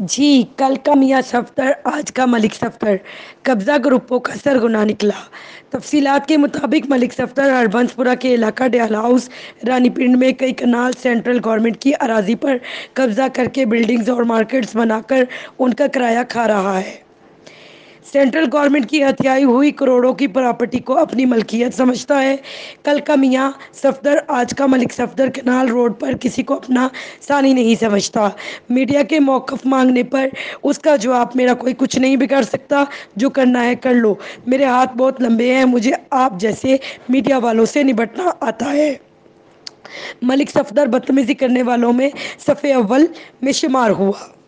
جی، کل کا میاں صفدر آج کا ملک صفدر، قبضہ گروپوں کا سرغنہ نکلا۔ تفصیلات کے مطابق ملک صفدر ہربنس پورہ کے علاقہ ڈیال ہاؤس رانی پنڈ میں کئی کنال سینٹرل گورنمنٹ کی اراضی پر قبضہ کر کے بلڈنگز اور مارکیٹس بنا کر ان کا کرایہ کھا رہا ہے۔ سینٹرل گورنمنٹ کی ہتھیائی ہوئی کروڑوں کی پراپرٹی کو اپنی ملکیت سمجھتا ہے۔ کل کا میاں صفدر آج کا ملک صفدر کنال روڈ پر کسی کو اپنا ثانی نہیں سمجھتا۔ میڈیا کے موقف مانگنے پر اس کا جواب، میرا کوئی کچھ نہیں بگاڑ سکتا، جو کرنا ہے کر لو، میرے ہاتھ بہت لمبے ہیں، مجھے آپ جیسے میڈیا والوں سے نمٹنا آتا ہے۔ ملک صفدر بدتمیزی کرنے والوں میں صف اول میں شمار ہوا۔